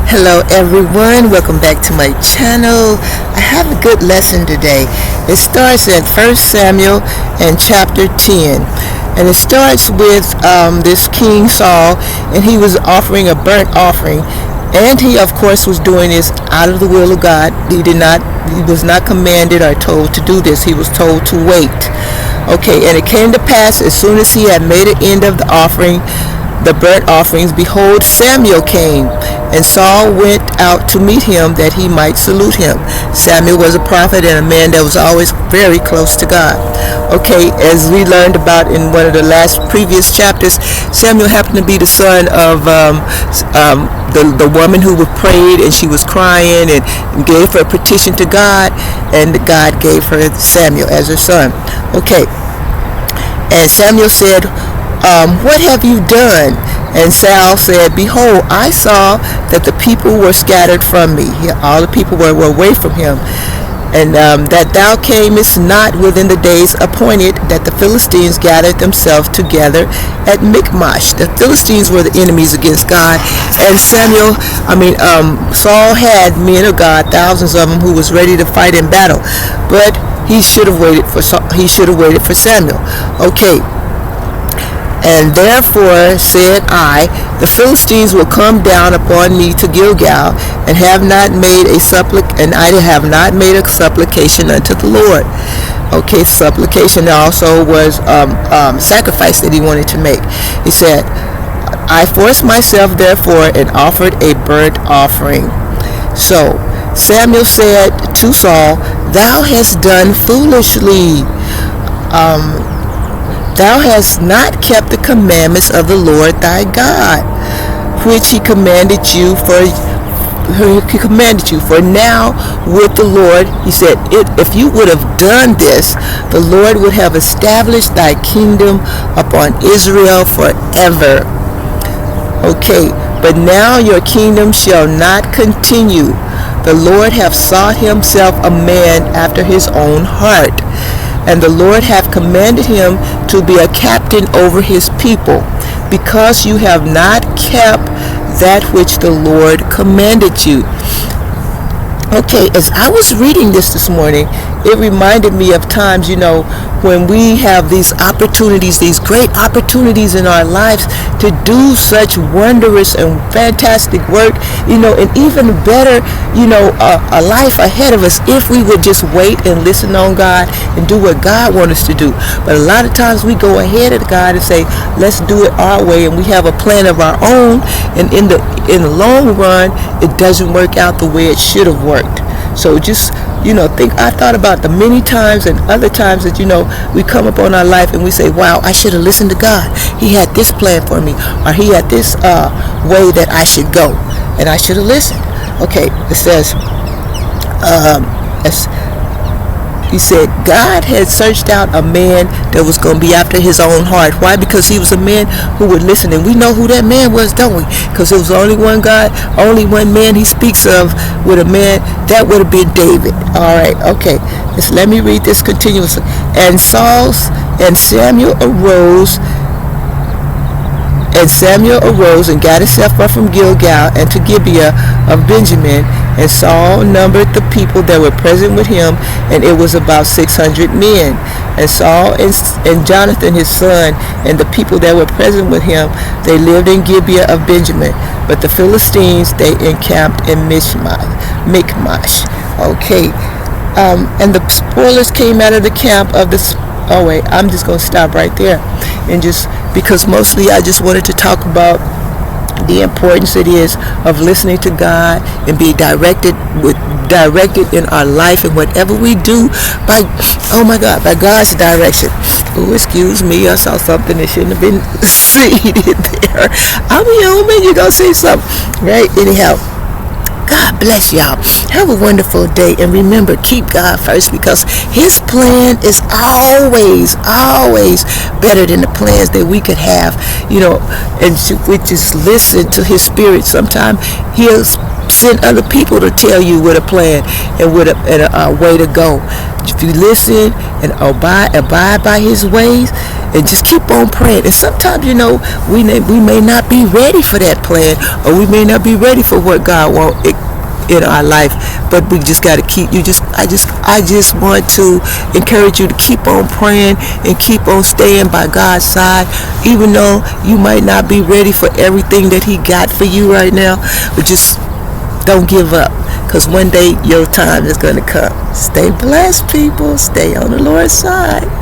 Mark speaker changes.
Speaker 1: Hello everyone, welcome back to my channel. I have a good lesson today. It starts at 1 Samuel and chapter 10. And it starts with this King Saul, and he was offering a burnt offering. And he of course was doing this out of the will of God. He was not commanded or told to do this. He was told to wait. Okay, and it came to pass as soon as he had made an end of the offering, the burnt offerings, behold, Samuel came, and Saul went out to meet him that he might salute him. Samuel was a prophet and a man that was always very close to God. Okay, as we learned about in one of the previous chapters, Samuel happened to be the son of the woman who prayed, and she was crying and gave her petition to God, and God gave her Samuel as her son. Okay, and Samuel said, what have you done? And Saul said, behold, I saw that the people were scattered from me. All the people were away from him. And that thou camest not within the days appointed, that the Philistines gathered themselves together at Michmash. The Philistines were the enemies against God. And Saul had men of God, thousands of them, who was ready to fight in battle. But he should have waited for Samuel. Okay. And therefore said I, the Philistines will come down upon me to Gilgal, and I have not made a supplication unto the Lord. Okay, supplication also was sacrifice that he wanted to make. He said, I forced myself therefore and offered a burnt offering. So Samuel said to Saul, thou hast done foolishly. Thou hast not kept the commandments of the Lord thy God, which he commanded you. For now with the Lord, he said, if you would have done this, the Lord would have established thy kingdom upon Israel forever. Okay, but now your kingdom shall not continue. The Lord hath sought himself a man after his own heart, and the Lord hath commanded him to be a captain over his people, because you have not kept that which the Lord commanded you. Okay, as I was reading this morning, it reminded me of times, when we have these opportunities, these great opportunities in our lives to do such wondrous and fantastic work, and even better, a life ahead of us if we would just wait and listen on God and do what God wants us to do. But a lot of times we go ahead of God and say, let's do it our way, and we have a plan of our own, and in the long run, it doesn't work out the way it should have worked. So just, I thought about the many times and other times that, we come upon our life and we say, wow, I should have listened to God. He had this plan for me, or he had this way that I should go, and I should have listened. Okay, it says, he said, God had searched out a man that was going to be after his own heart. Why? Because he was a man who would listen. And we know who that man was, don't we? Because there was only one God, only one man he speaks of with a man. That would have been David. All right, okay. Let me read this continuously. And Samuel arose and got himself up from Gilgal and to Gibeah of Benjamin. And Saul numbered the people that were present with him, and it was about 600 men. And Saul and Jonathan his son and the people that were present with him, they lived in Gibeah of Benjamin. But the Philistines, they encamped in Michmash. Okay. And the spoilers came out of the camp of the... Oh wait, I'm just going to stop right there. And just because mostly I just wanted to talk about the importance it is of listening to God and be directed in our life and whatever we do by God's direction. Oh, excuse me, I saw something that shouldn't have been seen there. I'm human, you're going to say something, right? Anyhow, God bless y'all. Have a wonderful day. And remember, keep God first, because his plan is always better than the plans that we could have. And we just listen to his spirit. Sometimes he'll send other people to tell you what a plan and what a way to go. If you listen and abide by his ways, and just keep on praying. And sometimes, we may not be ready for that plan, or we may not be ready for what God wants in our life, but we just got to keep. I just want to encourage you to keep on praying and keep on staying by God's side, even though you might not be ready for everything that He got for you right now. But just don't give up, because one day your time is going to come. Stay blessed, people. Stay on the Lord's side.